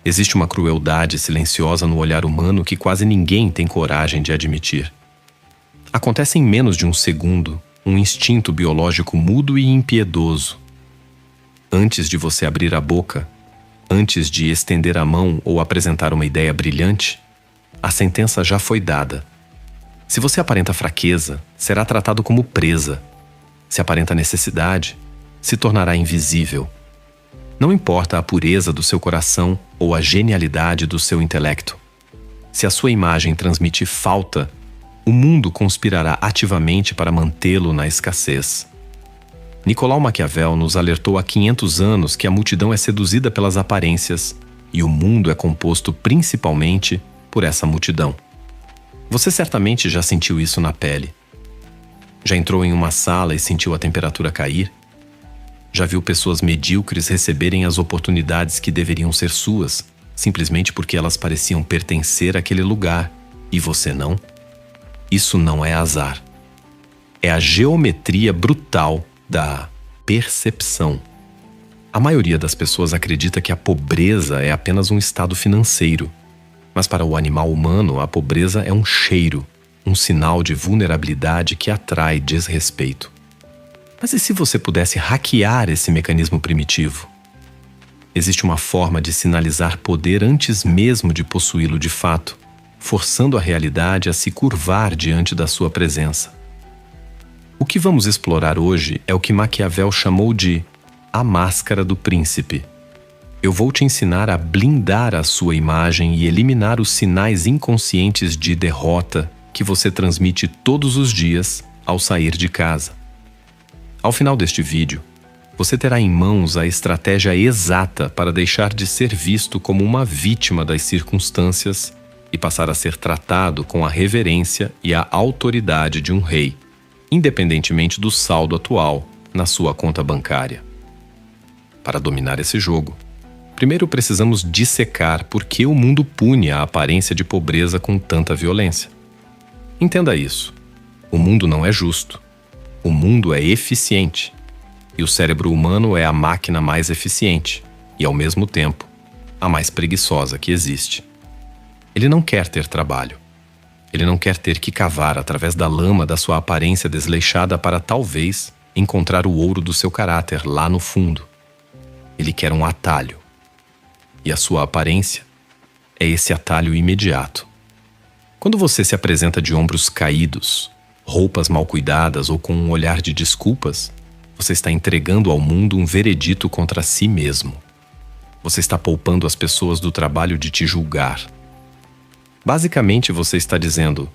Existe uma crueldade silenciosa no olhar humano que quase ninguém tem coragem de admitir. Acontece em menos de um segundo um instinto biológico mudo e impiedoso. Antes de você abrir a boca, antes de estender a mão ou apresentar uma ideia brilhante, a sentença já foi dada. Se você aparenta fraqueza, será tratado como presa. Se aparenta necessidade, se tornará invisível. Não importa a pureza do seu coração ou a genialidade do seu intelecto. Se a sua imagem transmite falta, o mundo conspirará ativamente para mantê-lo na escassez. Nicolau Maquiavel nos alertou há 500 anos que a multidão é seduzida pelas aparências e o mundo é composto principalmente por essa multidão. Você certamente já sentiu isso na pele. Já entrou em uma sala e sentiu a temperatura cair? Já viu pessoas medíocres receberem as oportunidades que deveriam ser suas, simplesmente porque elas pareciam pertencer àquele lugar e você não? Isso não é azar. É a geometria brutal da percepção. A maioria das pessoas acredita que a pobreza é apenas um estado financeiro, mas para o animal humano a pobreza é um cheiro, um sinal de vulnerabilidade que atrai desrespeito. Mas e se você pudesse hackear esse mecanismo primitivo? Existe uma forma de sinalizar poder antes mesmo de possuí-lo de fato, forçando a realidade a se curvar diante da sua presença. O que vamos explorar hoje é o que Maquiavel chamou de a máscara do príncipe. Eu vou te ensinar a blindar a sua imagem e eliminar os sinais inconscientes de derrota que você transmite todos os dias ao sair de casa. Ao final deste vídeo, você terá em mãos a estratégia exata para deixar de ser visto como uma vítima das circunstâncias e passar a ser tratado com a reverência e a autoridade de um rei, independentemente do saldo atual na sua conta bancária. Para dominar esse jogo, primeiro precisamos dissecar por que o mundo pune a aparência de pobreza com tanta violência. Entenda isso. O mundo não é justo. O mundo é eficiente. E o cérebro humano é a máquina mais eficiente e, ao mesmo tempo, a mais preguiçosa que existe. Ele não quer ter trabalho. Ele não quer ter que cavar através da lama da sua aparência desleixada para, talvez, encontrar o ouro do seu caráter lá no fundo. Ele quer um atalho. E a sua aparência é esse atalho imediato. Quando você se apresenta de ombros caídos, roupas mal cuidadas ou com um olhar de desculpas, você está entregando ao mundo um veredito contra si mesmo. Você está poupando as pessoas do trabalho de te julgar. Basicamente, você está dizendo: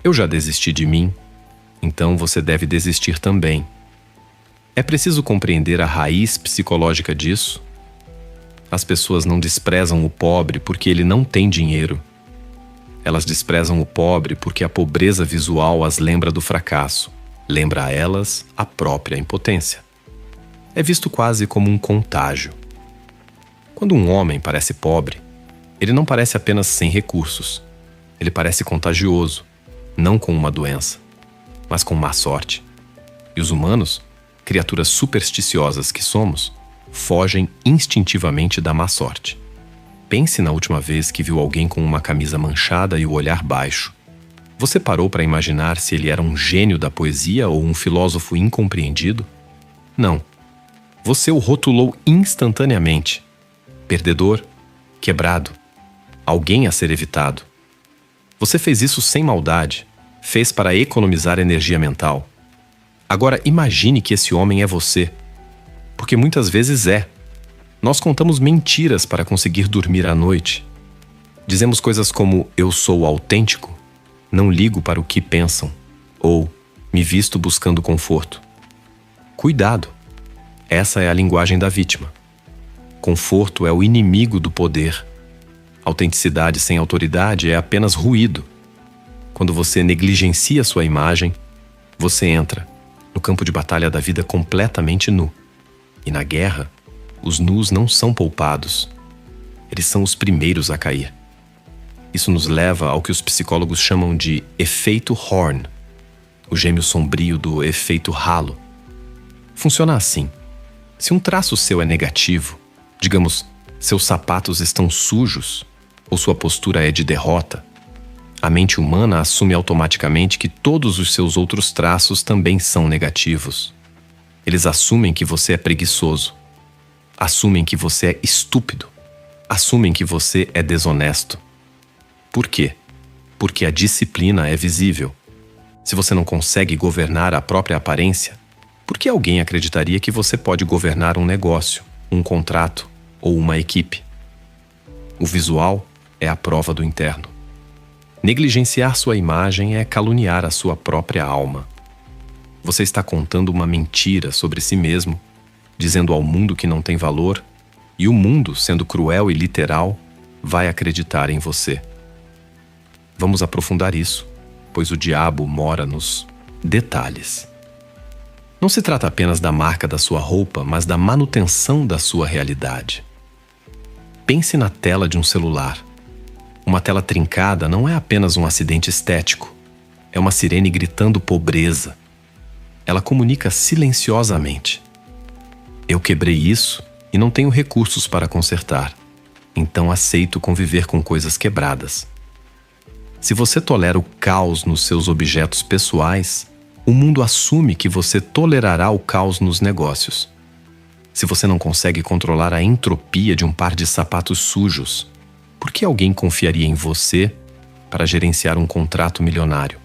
eu já desisti de mim, então você deve desistir também. É preciso compreender a raiz psicológica disso. As pessoas não desprezam o pobre porque ele não tem dinheiro. Elas desprezam o pobre porque a pobreza visual as lembra do fracasso, lembra a elas a própria impotência. É visto quase como um contágio. Quando um homem parece pobre, ele não parece apenas sem recursos. Ele parece contagioso, não com uma doença, mas com má sorte. E os humanos, criaturas supersticiosas que somos, fogem instintivamente da má sorte. Pense na última vez que viu alguém com uma camisa manchada e o olhar baixo. Você parou para imaginar se ele era um gênio da poesia ou um filósofo incompreendido? Não. Você o rotulou instantaneamente. Perdedor, quebrado, alguém a ser evitado. Você fez isso sem maldade, fez para economizar energia mental. Agora imagine que esse homem é você, porque muitas vezes é. Nós contamos mentiras para conseguir dormir à noite. Dizemos coisas como: eu sou autêntico, não ligo para o que pensam, ou me visto buscando conforto. Cuidado! Essa é a linguagem da vítima. Conforto é o inimigo do poder. Autenticidade sem autoridade é apenas ruído. Quando você negligencia sua imagem, você entra no campo de batalha da vida completamente nu. E na guerra, os nus não são poupados. Eles são os primeiros a cair. Isso nos leva ao que os psicólogos chamam de efeito Horn, o gêmeo sombrio do efeito halo. Funciona assim. Se um traço seu é negativo, digamos, Seus sapatos estão sujos ou sua postura é de derrota? A mente humana assume automaticamente que todos os seus outros traços também são negativos. Eles assumem que você é preguiçoso, assumem que você é estúpido, assumem que você é desonesto. Por quê? Porque a disciplina é visível. Se você não consegue governar a própria aparência, por que alguém acreditaria que você pode governar um negócio, um contrato ou uma equipe? O visual é a prova do interno. Negligenciar sua imagem é caluniar a sua própria alma. Você está contando uma mentira sobre si mesmo, dizendo ao mundo que não tem valor, e o mundo, sendo cruel e literal, vai acreditar em você. Vamos aprofundar isso, pois o diabo mora nos detalhes. Não se trata apenas da marca da sua roupa, mas da manutenção da sua realidade. Pense na tela de um celular. Uma tela trincada não é apenas um acidente estético. É uma sirene gritando pobreza. Ela comunica silenciosamente. Eu quebrei isso e não tenho recursos para consertar. Então aceito conviver com coisas quebradas. Se você tolera o caos nos seus objetos pessoais, o mundo assume que você tolerará o caos nos negócios. Se você não consegue controlar a entropia de um par de sapatos sujos, por que alguém confiaria em você para gerenciar um contrato milionário?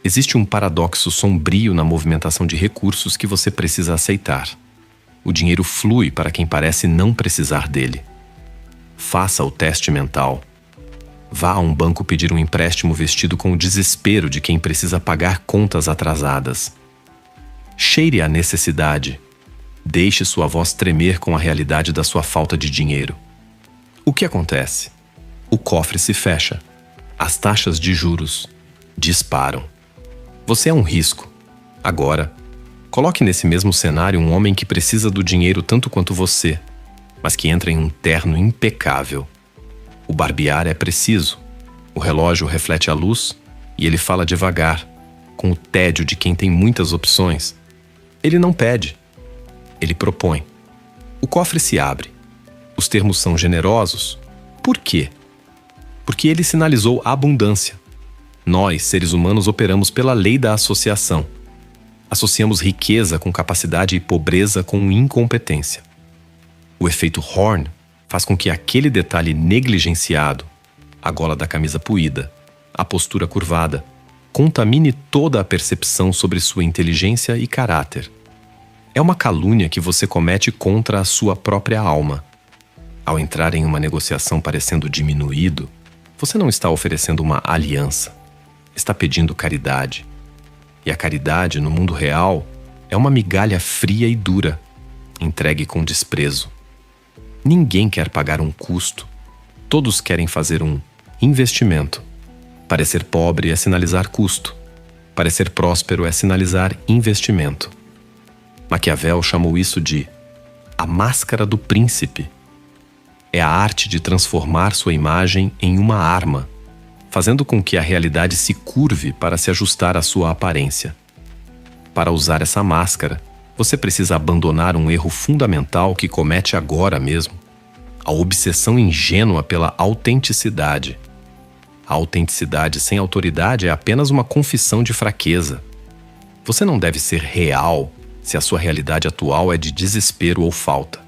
Existe um paradoxo sombrio na movimentação de recursos que você precisa aceitar. O dinheiro flui para quem parece não precisar dele. Faça o teste mental. Vá a um banco pedir um empréstimo vestido com o desespero de quem precisa pagar contas atrasadas. Cheire a necessidade. Deixe sua voz tremer com a realidade da sua falta de dinheiro. O que acontece? O cofre se fecha. As taxas de juros disparam. Você é um risco. Agora, coloque nesse mesmo cenário um homem que precisa do dinheiro tanto quanto você, mas que entra em um terno impecável. O barbear é preciso, o relógio reflete a luz e ele fala devagar, com o tédio de quem tem muitas opções. Ele não pede, ele propõe. O cofre se abre. Os termos são generosos. Por quê? Porque ele sinalizou abundância. Nós, seres humanos, operamos pela lei da associação. Associamos riqueza com capacidade e pobreza com incompetência. O efeito Horn faz com que aquele detalhe negligenciado, a gola da camisa puída, a postura curvada, contamine toda a percepção sobre sua inteligência e caráter. É uma calúnia que você comete contra a sua própria alma. Ao entrar em uma negociação parecendo diminuído, você não está oferecendo uma aliança, está pedindo caridade. E a caridade, no mundo real, é uma migalha fria e dura, entregue com desprezo. Ninguém quer pagar um custo. Todos querem fazer um investimento. Parecer pobre é sinalizar custo. Parecer próspero é sinalizar investimento. Maquiavel chamou isso de a máscara do príncipe. É a arte de transformar sua imagem em uma arma, fazendo com que a realidade se curve para se ajustar à sua aparência. Para usar essa máscara, você precisa abandonar um erro fundamental que comete agora mesmo: a obsessão ingênua pela autenticidade. A autenticidade sem autoridade é apenas uma confissão de fraqueza. Você não deve ser real se a sua realidade atual é de desespero ou falta.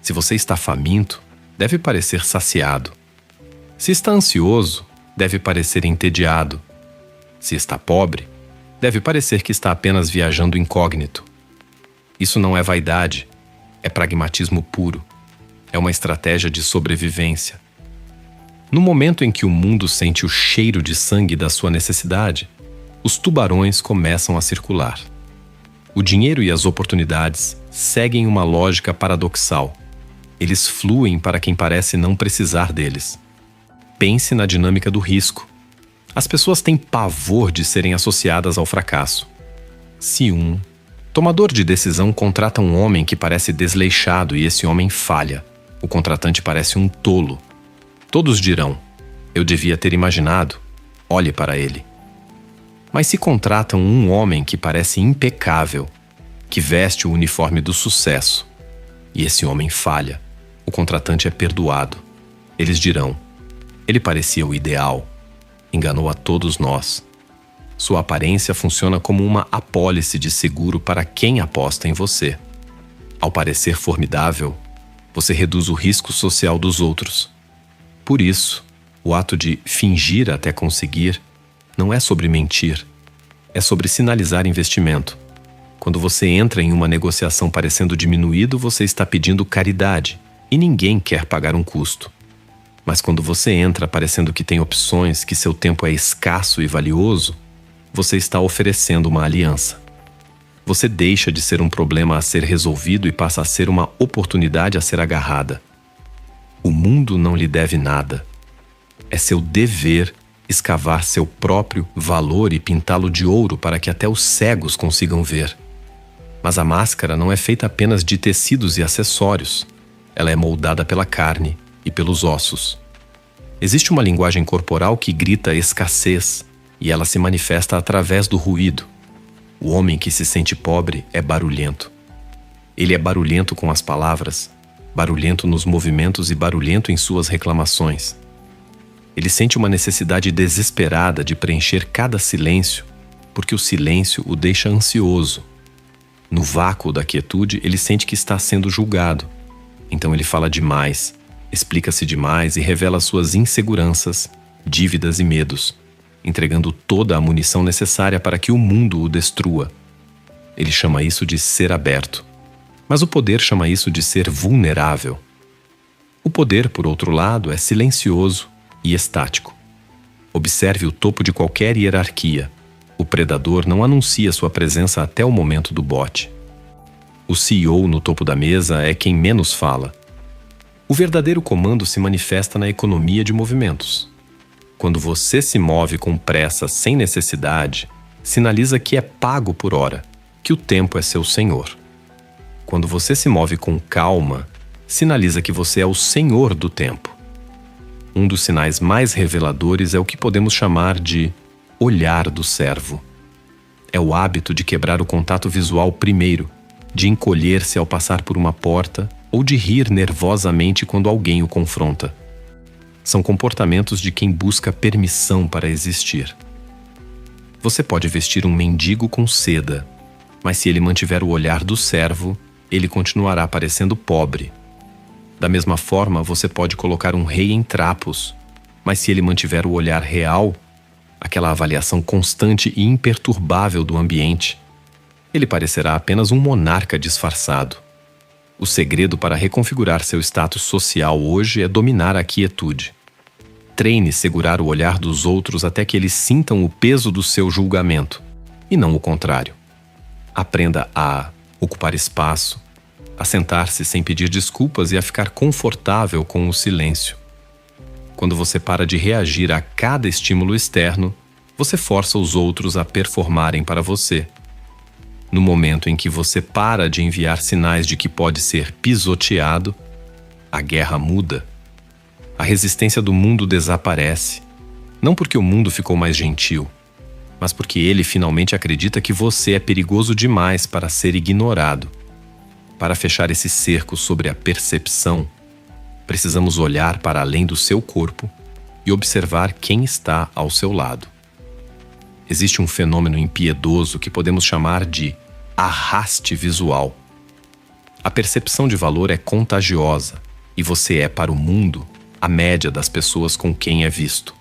Se você está faminto, deve parecer saciado. Se está ansioso, deve parecer entediado. Se está pobre, deve parecer que está apenas viajando incógnito. Isso não é vaidade, é pragmatismo puro. É uma estratégia de sobrevivência. No momento em que o mundo sente o cheiro de sangue da sua necessidade, os tubarões começam a circular. O dinheiro e as oportunidades seguem uma lógica paradoxal. Eles fluem para quem parece não precisar deles. Pense na dinâmica do risco. As pessoas têm pavor de serem associadas ao fracasso. Se um tomador de decisão contrata um homem que parece desleixado e esse homem falha, o contratante parece um tolo. Todos dirão: eu devia ter imaginado, olhe para ele. Mas se contratam um homem que parece impecável, que veste o uniforme do sucesso, e esse homem falha, o contratante é perdoado. Eles dirão: ele parecia o ideal, enganou a todos nós. Sua aparência funciona como uma apólice de seguro para quem aposta em você. Ao parecer formidável, você reduz o risco social dos outros. Por isso, o ato de fingir até conseguir não é sobre mentir, é sobre sinalizar investimento. Quando você entra em uma negociação parecendo diminuído, você está pedindo caridade, e ninguém quer pagar um custo. Mas quando você entra parecendo que tem opções, que seu tempo é escasso e valioso, você está oferecendo uma aliança. Você deixa de ser um problema a ser resolvido e passa a ser uma oportunidade a ser agarrada. O mundo não lhe deve nada. É seu dever escavar seu próprio valor e pintá-lo de ouro para que até os cegos consigam ver. Mas a máscara não é feita apenas de tecidos e acessórios. Ela é moldada pela carne e pelos ossos. Existe uma linguagem corporal que grita escassez, e ela se manifesta através do ruído. O homem que se sente pobre é barulhento. Ele é barulhento com as palavras, barulhento nos movimentos e barulhento em suas reclamações. Ele sente uma necessidade desesperada de preencher cada silêncio, porque o silêncio o deixa ansioso. No vácuo da quietude, ele sente que está sendo julgado. Então ele fala demais, explica-se demais e revela suas inseguranças, dívidas e medos, entregando toda a munição necessária para que o mundo o destrua. Ele chama isso de ser aberto. Mas o poder chama isso de ser vulnerável. O poder, por outro lado, é silencioso e estático. Observe o topo de qualquer hierarquia. O predador não anuncia sua presença até o momento do bote. O CEO no topo da mesa é quem menos fala. O verdadeiro comando se manifesta na economia de movimentos. Quando você se move com pressa sem necessidade, sinaliza que é pago por hora, que o tempo é seu senhor. Quando você se move com calma, sinaliza que você é o senhor do tempo. Um dos sinais mais reveladores é o que podemos chamar de olhar do servo. É o hábito de quebrar o contato visual primeiro, de encolher-se ao passar por uma porta ou de rir nervosamente quando alguém o confronta. São comportamentos de quem busca permissão para existir. Você pode vestir um mendigo com seda, mas se ele mantiver o olhar do servo, ele continuará parecendo pobre. Da mesma forma, você pode colocar um rei em trapos, mas se ele mantiver o olhar real, aquela avaliação constante e imperturbável do ambiente, ele parecerá apenas um monarca disfarçado. O segredo para reconfigurar seu status social hoje é dominar a quietude. Treine segurar o olhar dos outros até que eles sintam o peso do seu julgamento, e não o contrário. Aprenda a ocupar espaço, a sentar-se sem pedir desculpas e a ficar confortável com o silêncio. Quando você para de reagir a cada estímulo externo, você força os outros a performarem para você. No momento em que você para de enviar sinais de que pode ser pisoteado, a guerra muda. A resistência do mundo desaparece, não porque o mundo ficou mais gentil, mas porque ele finalmente acredita que você é perigoso demais para ser ignorado. Para fechar esse cerco sobre a percepção, precisamos olhar para além do seu corpo e observar quem está ao seu lado. Existe um fenômeno impiedoso que podemos chamar de arraste visual. A percepção de valor é contagiosa e você é para o mundo a média das pessoas com quem é visto.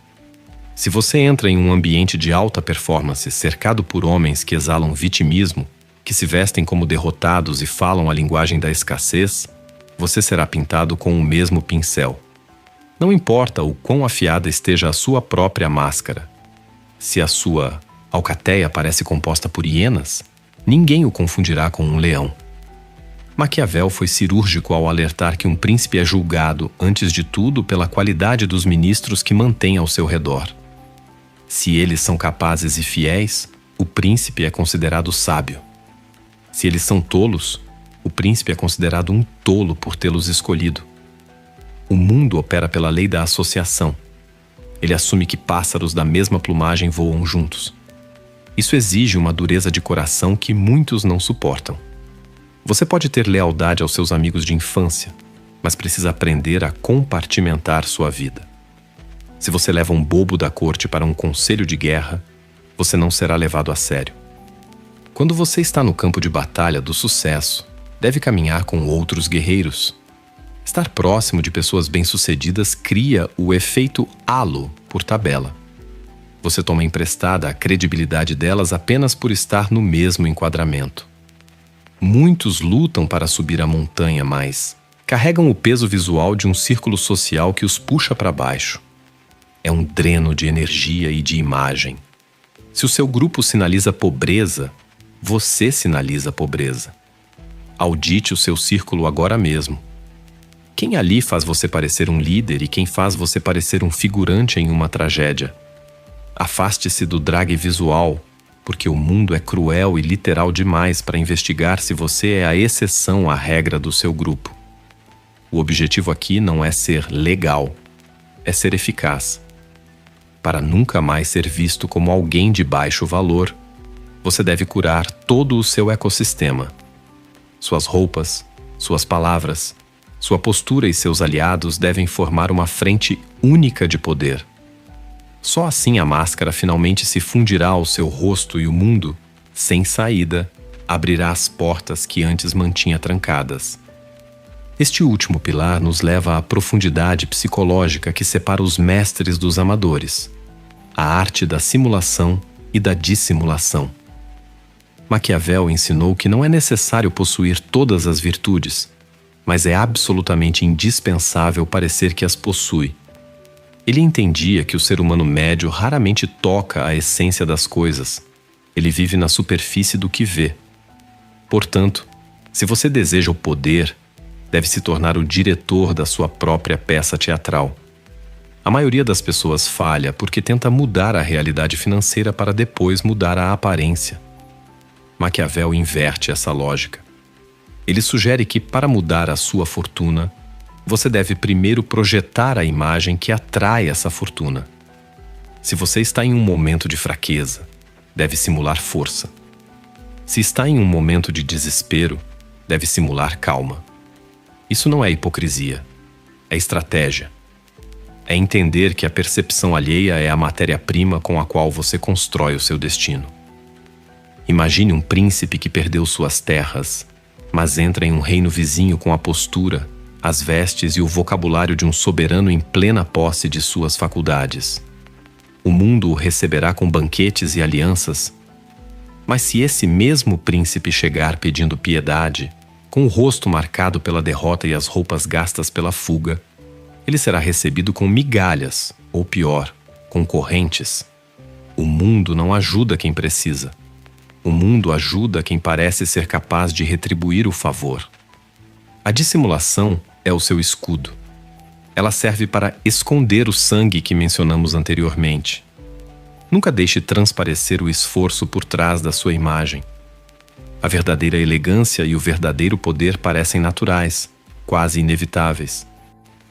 Se você entra em um ambiente de alta performance cercado por homens que exalam vitimismo, que se vestem como derrotados e falam a linguagem da escassez, você será pintado com o mesmo pincel. Não importa o quão afiada esteja a sua própria máscara. Se a sua alcateia parece composta por hienas, ninguém o confundirá com um leão. Maquiavel foi cirúrgico ao alertar que um príncipe é julgado, antes de tudo, pela qualidade dos ministros que mantém ao seu redor. Se eles são capazes e fiéis, o príncipe é considerado sábio. Se eles são tolos, o príncipe é considerado um tolo por tê-los escolhido. O mundo opera pela lei da associação. Ele assume que pássaros da mesma plumagem voam juntos. Isso exige uma dureza de coração que muitos não suportam. Você pode ter lealdade aos seus amigos de infância, mas precisa aprender a compartimentar sua vida. Se você leva um bobo da corte para um conselho de guerra, você não será levado a sério. Quando você está no campo de batalha do sucesso, deve caminhar com outros guerreiros. Estar próximo de pessoas bem-sucedidas cria o efeito halo por tabela. Você toma emprestada a credibilidade delas apenas por estar no mesmo enquadramento. Muitos lutam para subir a montanha, mas carregam o peso visual de um círculo social que os puxa para baixo. É um dreno de energia e de imagem. Se o seu grupo sinaliza pobreza, você sinaliza pobreza. Audite o seu círculo agora mesmo. Quem ali faz você parecer um líder e quem faz você parecer um figurante em uma tragédia? Afaste-se do drag visual, porque o mundo é cruel e literal demais para investigar se você é a exceção à regra do seu grupo. O objetivo aqui não é ser legal, é ser eficaz. Para nunca mais ser visto como alguém de baixo valor, você deve curar todo o seu ecossistema. Suas roupas, suas palavras, sua postura e seus aliados devem formar uma frente única de poder. Só assim a máscara finalmente se fundirá ao seu rosto e o mundo, sem saída, abrirá as portas que antes mantinha trancadas. Este último pilar nos leva à profundidade psicológica que separa os mestres dos amadores, a arte da simulação e da dissimulação. Maquiavel ensinou que não é necessário possuir todas as virtudes, mas é absolutamente indispensável parecer que as possui. Ele entendia que o ser humano médio raramente toca a essência das coisas. Ele vive na superfície do que vê. Portanto, se você deseja o poder, deve se tornar o diretor da sua própria peça teatral. A maioria das pessoas falha porque tenta mudar a realidade financeira para depois mudar a aparência. Maquiavel inverte essa lógica. Ele sugere que, para mudar a sua fortuna, você deve primeiro projetar a imagem que atrai essa fortuna. Se você está em um momento de fraqueza, deve simular força. Se está em um momento de desespero, deve simular calma. Isso não é hipocrisia, é estratégia. É entender que a percepção alheia é a matéria-prima com a qual você constrói o seu destino. Imagine um príncipe que perdeu suas terras, mas entra em um reino vizinho com a postura, as vestes e o vocabulário de um soberano em plena posse de suas faculdades. O mundo o receberá com banquetes e alianças. Mas se esse mesmo príncipe chegar pedindo piedade, com o rosto marcado pela derrota e as roupas gastas pela fuga, ele será recebido com migalhas, ou pior, com correntes. O mundo não ajuda quem precisa. O mundo ajuda quem parece ser capaz de retribuir o favor. A dissimulação é o seu escudo. Ela serve para esconder o sangue que mencionamos anteriormente. Nunca deixe transparecer o esforço por trás da sua imagem. A verdadeira elegância e o verdadeiro poder parecem naturais, quase inevitáveis.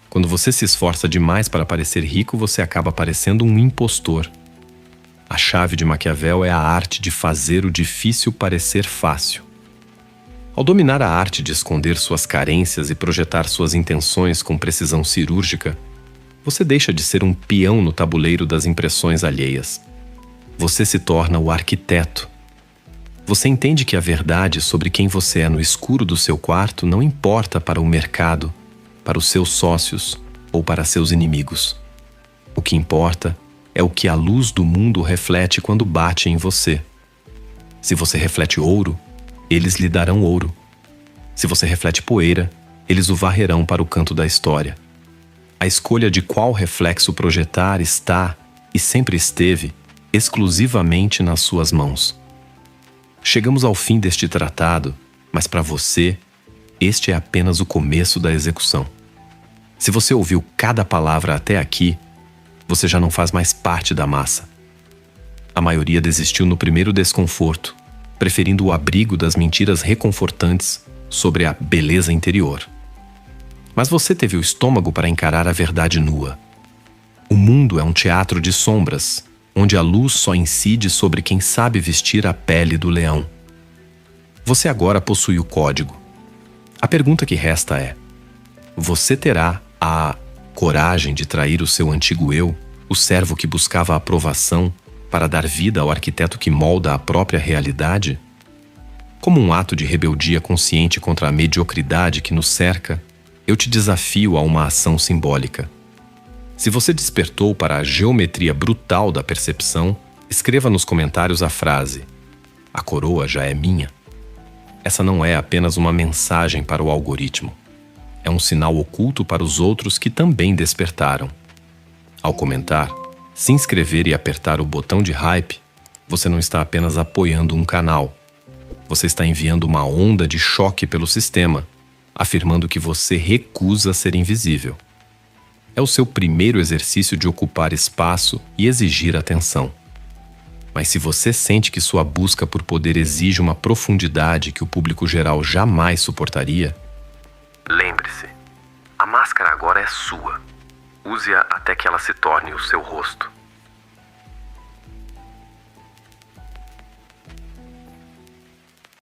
Quando você se esforça demais para parecer rico, você acaba parecendo um impostor. A chave de Maquiavel é a arte de fazer o difícil parecer fácil. Ao dominar a arte de esconder suas carências e projetar suas intenções com precisão cirúrgica, você deixa de ser um peão no tabuleiro das impressões alheias. Você se torna o arquiteto. Você entende que a verdade sobre quem você é no escuro do seu quarto não importa para o mercado, para os seus sócios ou para seus inimigos. O que importa é o que a luz do mundo reflete quando bate em você. Se você reflete ouro, eles lhe darão ouro. Se você reflete poeira, eles o varrerão para o canto da história. A escolha de qual reflexo projetar está, e sempre esteve, exclusivamente nas suas mãos. Chegamos ao fim deste tratado, mas para você, este é apenas o começo da execução. Se você ouviu cada palavra até aqui, você já não faz mais parte da massa. A maioria desistiu no primeiro desconforto, preferindo o abrigo das mentiras reconfortantes sobre a beleza interior. Mas você teve o estômago para encarar a verdade nua. O mundo é um teatro de sombras, onde a luz só incide sobre quem sabe vestir a pele do leão. Você agora possui o código. A pergunta que resta é: você terá a coragem de trair o seu antigo eu, o servo que buscava a aprovação, para dar vida ao arquiteto que molda a própria realidade? Como um ato de rebeldia consciente contra a mediocridade que nos cerca, eu te desafio a uma ação simbólica. Se você despertou para a geometria brutal da percepção, escreva nos comentários a frase: "A coroa já é minha". Essa não é apenas uma mensagem para o algoritmo. É um sinal oculto para os outros que também despertaram. Ao comentar, se inscrever e apertar o botão de hype, você não está apenas apoiando um canal. Você está enviando uma onda de choque pelo sistema, afirmando que você recusa ser invisível. É o seu primeiro exercício de ocupar espaço e exigir atenção. Mas se você sente que sua busca por poder exige uma profundidade que o público geral jamais suportaria, lembre-se, a máscara agora é sua. Use-a até que ela se torne o seu rosto.